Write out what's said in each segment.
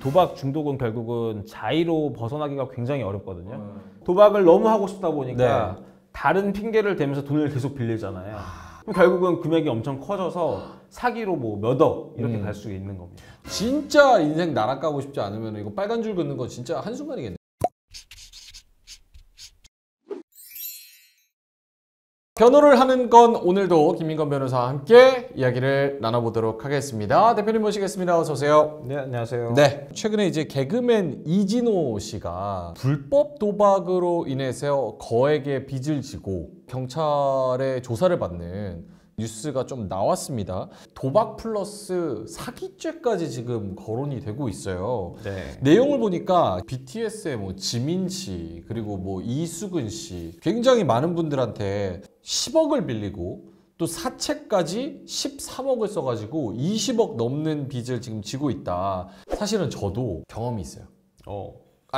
도박 중독은 결국은 자의로 벗어나기가 굉장히 어렵거든요. 도박을 너무 하고 싶다 보니까 다른 핑계를 대면서 돈을 계속 빌리잖아요. 그럼 결국은 금액이 엄청 커져서 사기로 뭐 몇 억 이렇게 갈 수 있는 겁니다. 진짜 인생 나락가고 싶지 않으면 이거 빨간 줄 긋는 거 진짜 한순간이겠네. 변호를 하는 건 오늘도 김민건 변호사와 함께 이야기를 나눠보도록 하겠습니다. 대표님 모시겠습니다. 어서 오세요. 네, 안녕하세요. 네, 최근에 이제 개그맨 이진호 씨가 불법 도박으로 인해서 거액의 빚을 지고 경찰의 조사를 받는 뉴스가 좀 나왔습니다. 도박 플러스 사기죄까지 지금 거론이 되고 있어요. 네. 내용을 보니까 BTS의 뭐 지민 씨 그리고 뭐 이수근 씨 굉장히 많은 분들한테 10억을 빌리고 또 사채까지 13억을 써가지고 20억 넘는 빚을 지금 지고 있다. 사실은 저도 경험이 있어요.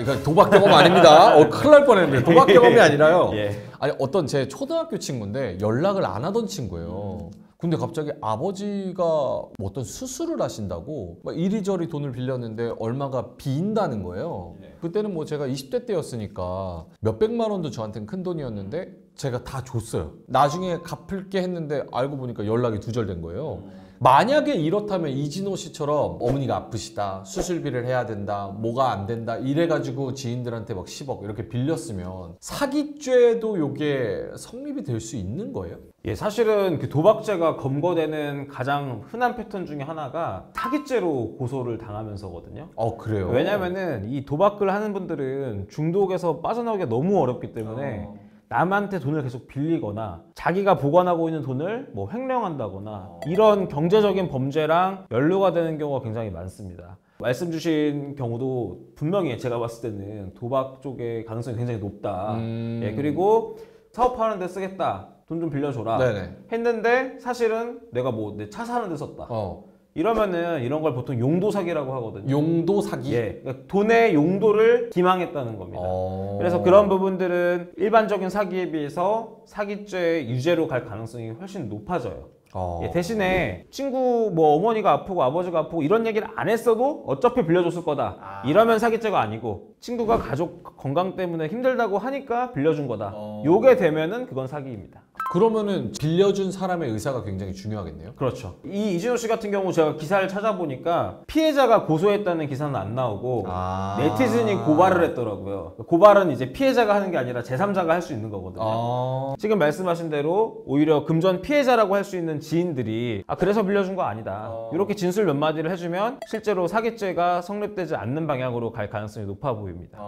이거 도박 경험 아닙니다. 큰일 날 뻔했는데 도박 경험이 아니라요. 아니 어떤 제 초등학교 친구인데 연락을 안 하던 친구예요. 근데 갑자기 아버지가 뭐 어떤 수술을 하신다고 막 이리저리 돈을 빌렸는데 얼마가 빈다는 거예요. 그때는 뭐 제가 20대 때였으니까 몇백만 원도 저한테는 큰 돈이었는데 제가 다 줬어요. 나중에 갚을게 했는데 알고 보니까 연락이 두절된 거예요. 만약에 이렇다면 이진호 씨처럼 어머니가 아프시다, 수술비를 해야 된다, 뭐가 안 된다 이래가지고 지인들한테 막 10억 이렇게 빌렸으면 사기죄도 요게 성립이 될 수 있는 거예요? 예, 사실은 그 도박죄가 검거되는 가장 흔한 패턴 중에 하나가 사기죄로 고소를 당하면서거든요. 그래요? 왜냐면은 이 도박을 하는 분들은 중독에서 빠져나오기가 너무 어렵기 때문에 남한테 돈을 계속 빌리거나 자기가 보관하고 있는 돈을 뭐 횡령한다거나 이런 경제적인 범죄랑 연루가 되는 경우가 굉장히 많습니다. 말씀 주신 경우도 분명히 제가 봤을 때는 도박 쪽의 가능성이 굉장히 높다. 예, 그리고 사업하는 데 쓰겠다. 돈 좀 빌려줘라. 했는데 사실은 내가 뭐 내 차 사는 데 썼다. 이러면은 이런 걸 보통 용도 사기라고 하거든요. 용도 사기? 예, 그러니까 돈의 용도를 기망했다는 겁니다. 그래서 그런 부분들은 일반적인 사기에 비해서 사기죄 유죄로 갈 가능성이 훨씬 높아져요. 예, 대신에 친구 뭐 어머니가 아프고 아버지가 아프고 이런 얘기를 안 했어도 어차피 빌려줬을 거다. 이러면 사기죄가 아니고 친구가 가족 건강 때문에 힘들다고 하니까 빌려준 거다. 요게 되면은 그건 사기입니다. 그러면은 빌려준 사람의 의사가 굉장히 중요하겠네요. 그렇죠. 이 이진호 씨 같은 경우 제가 기사를 찾아보니까 피해자가 고소했다는 기사는 안 나오고 네티즌이 고발을 했더라고요. 고발은 이제 피해자가 하는 게 아니라 제3자가 할 수 있는 거거든요. 지금 말씀하신 대로 오히려 금전 피해자라고 할 수 있는 지인들이 그래서 빌려준 거 아니다. 이렇게 진술 몇 마디를 해주면 실제로 사기죄가 성립되지 않는 방향으로 갈 가능성이 높아 보입니다.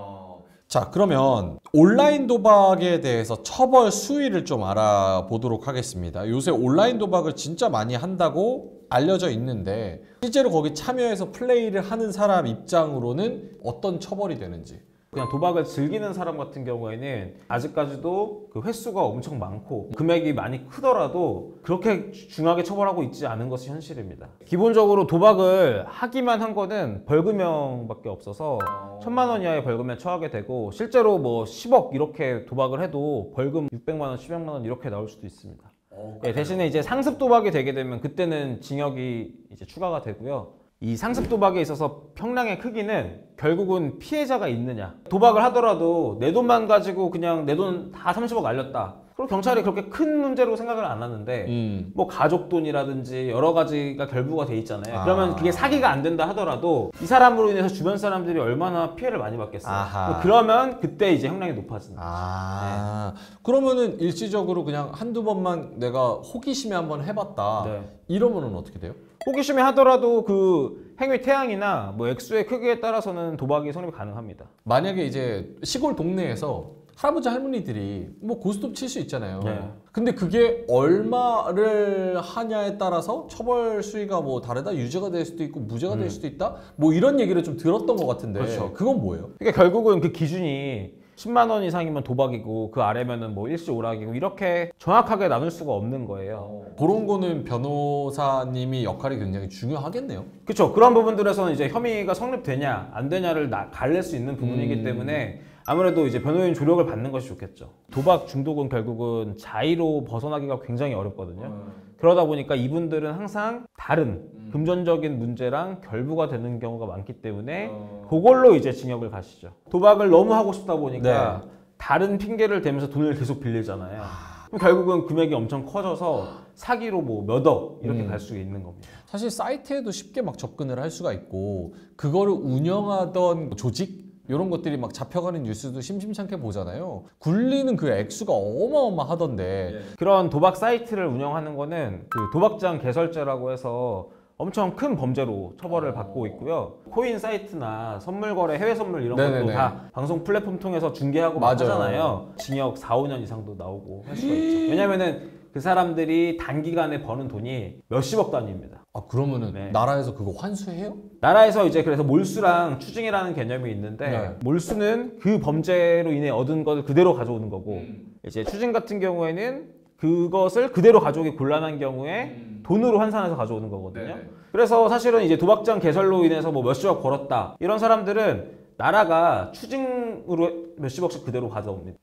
자, 그러면 온라인 도박에 대해서 처벌 수위를 좀 알아보도록 하겠습니다. 요새 온라인 도박을 진짜 많이 한다고 알려져 있는데 실제로 거기 참여해서 플레이를 하는 사람 입장으로는 어떤 처벌이 되는지. 그냥 도박을 즐기는 사람 같은 경우에는 아직까지도 그 횟수가 엄청 많고 금액이 많이 크더라도 그렇게 중하게 처벌하고 있지 않은 것이 현실입니다. 기본적으로 도박을 하기만 한 거는 벌금형밖에 없어서 1000만 원 이하의 벌금에 처하게 되고 실제로 뭐 10억 이렇게 도박을 해도 벌금 600만 원, 700만 원 이렇게 나올 수도 있습니다. 예, 대신에 이제 상습 도박이 되게 되면 그때는 징역이 이제 추가가 되고요. 이 상습 도박에 있어서 형량의 크기는 결국은 피해자가 있느냐. 도박을 하더라도 내 돈만 가지고 그냥 내 돈 다 30억 알렸다. 그럼 경찰이 그렇게 큰 문제로 생각을 안 하는데 뭐 가족 돈이라든지 여러 가지가 결부가 돼 있잖아요. 그러면 그게 사기가 안 된다 하더라도 이 사람으로 인해서 주변 사람들이 얼마나 피해를 많이 받겠어요. 그러면 그때 이제 형량이 높아지는 거죠. 그러면은 일시적으로 그냥 한두 번만 내가 호기심에 한번 해봤다. 이러면은 어떻게 돼요? 호기심에 하더라도 그 행위 태양이나 뭐 액수의 크기에 따라서는 도박이 성립이 가능합니다. 만약에 이제 시골 동네에서 할아버지 할머니들이 뭐 고스톱 칠 수 있잖아요. 근데 그게 얼마를 하냐에 따라서 처벌 수위가 뭐 다르다, 유죄가 될 수도 있고 무죄가 될 수도 있다, 뭐 이런 얘기를 좀 들었던 것 같은데. 그건 뭐예요? 그러니까 결국은 그 기준이 10만 원 이상이면 도박이고 그 아래면은 뭐 일시 오락이고 이렇게 정확하게 나눌 수가 없는 거예요. 그런 거는 변호사님이 역할이 굉장히 중요하겠네요. 그렇죠. 그런 부분들에서는 이제 혐의가 성립되냐 안 되냐를 갈릴 수 있는 부분이기 때문에 아무래도 이제 변호인 조력을 받는 것이 좋겠죠. 도박 중독은 결국은 자의로 벗어나기가 굉장히 어렵거든요. 그러다 보니까 이분들은 항상 다른 금전적인 문제랑 결부가 되는 경우가 많기 때문에 그걸로 이제 징역을 가시죠. 도박을 너무 하고 싶다 보니까 다른 핑계를 대면서 돈을 계속 빌리잖아요. 그럼 결국은 금액이 엄청 커져서 사기로 뭐 몇 억 이렇게 갈 수 있는 겁니다. 사실 사이트에도 쉽게 막 접근을 할 수가 있고 그거를 운영하던 조직 이런 것들이 막 잡혀가는 뉴스도 심심찮게 보잖아요. 굴리는 그 액수가 어마어마하던데. 그런 도박 사이트를 운영하는 거는 그 도박장 개설죄라고 해서 엄청 큰 범죄로 처벌을 받고 있고요. 코인 사이트나 선물 거래, 해외 선물 이런 네네네. 것도 다 방송 플랫폼 통해서 중계하고 막 맞아요. 하잖아요. 징역 4, 5년 이상도 나오고 할 수가 있죠. 왜냐면은 그 사람들이 단기간에 버는 돈이 몇십억 단위입니다. 아 그러면은 네. 나라에서 그거 환수해요? 나라에서 이제 그래서 몰수랑 추징이라는 개념이 있는데 네. 몰수는 그 범죄로 인해 얻은 것을 그대로 가져오는 거고 이제 추징 같은 경우에는 그것을 그대로 가져오기 곤란한 경우에 돈으로 환산해서 가져오는 거거든요. 네네. 그래서 사실은 이제 도박장 개설로 인해서 뭐 몇십억 벌었다 이런 사람들은 나라가 추징으로 몇십억씩 그대로 가져옵니다.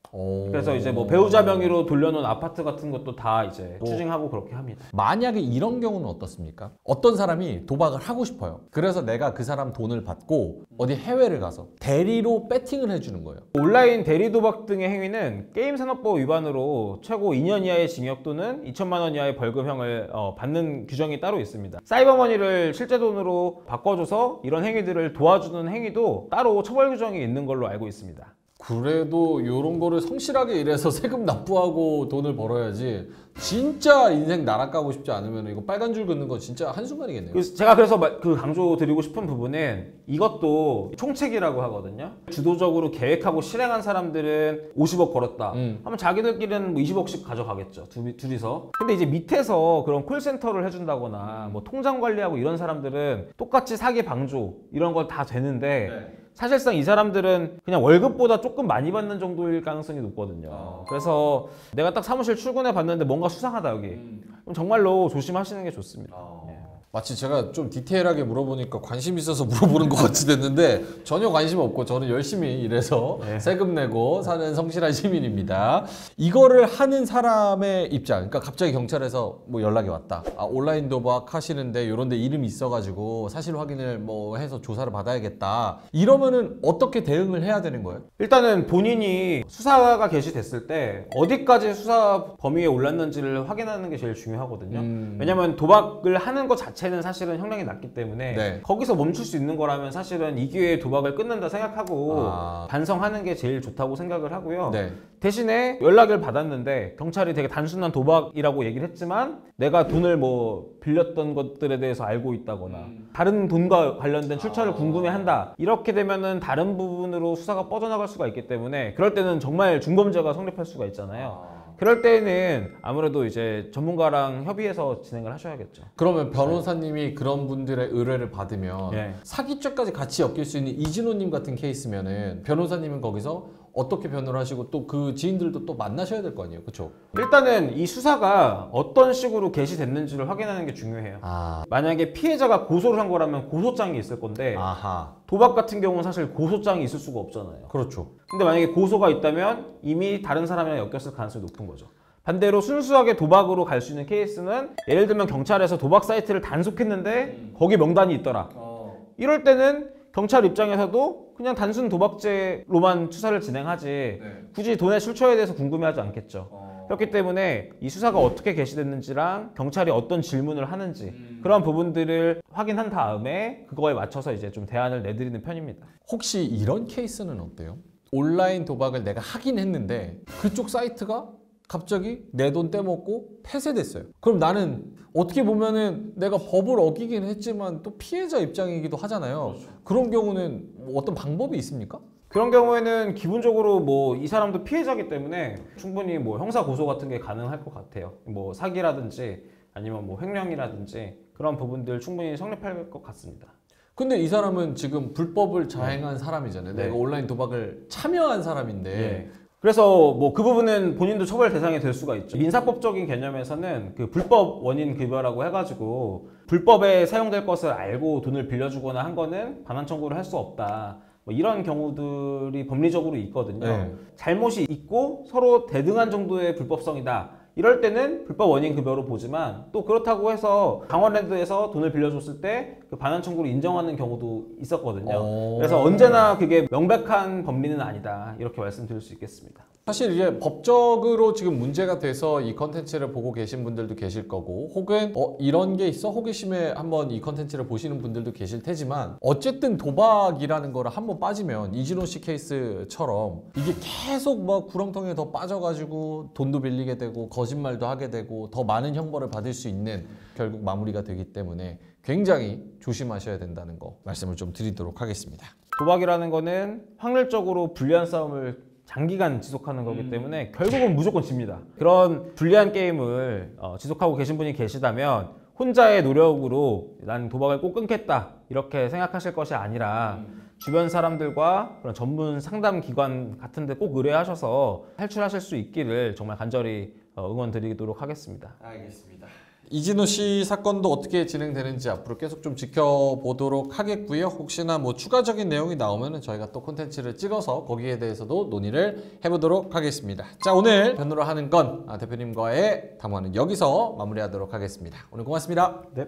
그래서 이제 뭐 배우자 명의로 돌려놓은 아파트 같은 것도 다 이제 추징하고 그렇게 합니다. 만약에 이런 경우는 어떻습니까? 어떤 사람이 도박을 하고 싶어요. 그래서 내가 그 사람 돈을 받고 어디 해외를 가서 대리로 배팅을 해주는 거예요. 온라인 대리 도박 등의 행위는 게임산업법 위반으로 최고 2년 이하의 징역 또는 2천만 원 이하의 벌금형을 받는 규정이 따로 있습니다. 사이버머니를 실제 돈으로 바꿔줘서 이런 행위들을 도와주는 행위도 따로 처벌 규정이 있는 걸로 알고 있습니다. 그래도 이런 거를 성실하게 일해서 세금 납부하고 돈을 벌어야지 진짜 인생 나락가고 싶지 않으면 이거 빨간 줄 긋는 거 진짜 한순간이겠네요. 제가 그래서 그 강조드리고 싶은 부분은 이것도 총책이라고 하거든요. 주도적으로 계획하고 실행한 사람들은 50억 벌었다 하면 자기들끼리는 뭐 20억씩 가져가겠죠. 둘이서. 근데 이제 밑에서 그런 콜센터를 해준다거나 뭐 통장 관리하고 이런 사람들은 똑같이 사기 방조 이런 거 다 되는데 사실상 이 사람들은 그냥 월급보다 조금 많이 받는 정도일 가능성이 높거든요. 그래서 내가 딱 사무실 출근해 봤는데 뭔가 수상하다 여기. 그럼 정말로 조심하시는 게 좋습니다. 예. 마치 제가 좀 디테일하게 물어보니까 관심 있어서 물어보는 것 같이 됐는데 전혀 관심 없고 저는 열심히 일해서 세금 내고 사는 성실한 시민입니다. 이거를 하는 사람의 입장, 그러니까 갑자기 경찰에서 뭐 연락이 왔다. 아, 온라인 도박 하시는데 이런 데 이름이 있어가지고 사실 확인을 뭐 해서 조사를 받아야겠다. 이러면은 어떻게 대응을 해야 되는 거예요? 일단은 본인이 수사가 개시됐을 때 어디까지 수사 범위에 올랐는지를 확인하는 게 제일 중요하거든요. 왜냐면 도박을 하는 것 자체는 사실은 형량이 낮기 때문에 네. 거기서 멈출 수 있는 거라면 사실은 이 기회에 도박을 끊는다 생각하고 반성하는 게 제일 좋다고 생각을 하고요. 네. 대신에 연락을 받았는데 경찰이 되게 단순한 도박이라고 얘기를 했지만 내가 돈을 뭐 빌렸던 것들에 대해서 알고 있다거나 다른 돈과 관련된 출처를 궁금해한다 이렇게 되면은 다른 부분으로 수사가 뻗어나갈 수가 있기 때문에 그럴 때는 정말 중범죄가 성립할 수가 있잖아요. 그럴 때는 아무래도 이제 전문가랑 협의해서 진행을 하셔야겠죠. 그러면 변호사님이 그런 분들의 의뢰를 받으면 예. 사기죄까지 같이 엮일 수 있는 이진호님 같은 케이스면은 변호사님은 거기서 어떻게 변호를 하시고 또 그 지인들도 또 만나셔야 될 거 아니에요, 그렇죠? 일단은 이 수사가 어떤 식으로 개시됐는지를 확인하는 게 중요해요. 만약에 피해자가 고소를 한 거라면 고소장이 있을 건데 아하, 도박 같은 경우는 사실 고소장이 있을 수가 없잖아요. 그렇죠. 근데 만약에 고소가 있다면 이미 다른 사람이랑 엮였을 가능성이 높은 거죠. 반대로 순수하게 도박으로 갈 수 있는 케이스는 예를 들면 경찰에서 도박 사이트를 단속했는데 거기 명단이 있더라. 이럴 때는 경찰 입장에서도 그냥 단순 도박죄로만 수사를 진행하지 굳이 돈의 출처에 대해서 궁금해하지 않겠죠. 그렇기 때문에 이 수사가 어떻게 개시됐는지랑 경찰이 어떤 질문을 하는지 그런 부분들을 확인한 다음에 그거에 맞춰서 이제 좀 대안을 내드리는 편입니다. 혹시 이런 케이스는 어때요? 온라인 도박을 내가 하긴 했는데 그쪽 사이트가 갑자기 내 돈 떼먹고 폐쇄됐어요. 그럼 나는 어떻게 보면은 내가 법을 어기긴 했지만 또 피해자 입장이기도 하잖아요. 그런 경우는 뭐 어떤 방법이 있습니까? 그런 경우에는 기본적으로 뭐 이 사람도 피해자기 때문에 충분히 뭐 형사 고소 같은 게 가능할 것 같아요. 뭐 사기라든지 아니면 뭐 횡령이라든지 그런 부분들 충분히 성립할 것 같습니다. 근데 이 사람은 지금 불법을 자행한 사람이잖아요. 네. 내가 온라인 도박을 참여한 사람인데 그래서 뭐 그 부분은 본인도 처벌 대상이 될 수가 있죠. 민사법적인 개념에서는 그 불법 원인 급여라고 해가지고 불법에 사용될 것을 알고 돈을 빌려주거나 한 거는 반환 청구를 할 수 없다. 뭐 이런 경우들이 법리적으로 있거든요. 잘못이 있고 서로 대등한 정도의 불법성이다. 이럴 때는 불법 원인 급여로 보지만 또 그렇다고 해서 강원랜드에서 돈을 빌려줬을 때 그 반환 청구를 인정하는 경우도 있었거든요. 그래서 언제나 그게 명백한 법리는 아니다 이렇게 말씀드릴 수 있겠습니다. 사실 이게 법적으로 지금 문제가 돼서 이 컨텐츠를 보고 계신 분들도 계실 거고 혹은 이런 게 있어? 호기심에 한번 이 컨텐츠를 보시는 분들도 계실 테지만 어쨌든 도박이라는 거를 한번 빠지면 이진호 씨 케이스처럼 이게 계속 막 구렁텅이에 더 빠져가지고 돈도 빌리게 되고 거짓말도 하게 되고 더 많은 형벌을 받을 수 있는 결국 마무리가 되기 때문에 굉장히 조심하셔야 된다는 거 말씀을 좀 드리도록 하겠습니다. 도박이라는 거는 확률적으로 불리한 싸움을 장기간 지속하는 거기 때문에 결국은 무조건 집니다. 그런 불리한 게임을 지속하고 계신 분이 계시다면 혼자의 노력으로 난 도박을 꼭 끊겠다 이렇게 생각하실 것이 아니라 주변 사람들과 그런 전문 상담 기관 같은 데 꼭 의뢰하셔서 탈출하실 수 있기를 정말 간절히 응원 드리도록 하겠습니다. 알겠습니다. 이진호 씨 사건도 어떻게 진행되는지 앞으로 계속 좀 지켜보도록 하겠고요. 혹시나 뭐 추가적인 내용이 나오면 저희가 또 콘텐츠를 찍어서 거기에 대해서도 논의를 해보도록 하겠습니다. 자, 오늘 변호를 하는 건 대표님과의 담화는 여기서 마무리하도록 하겠습니다. 오늘 고맙습니다. 네.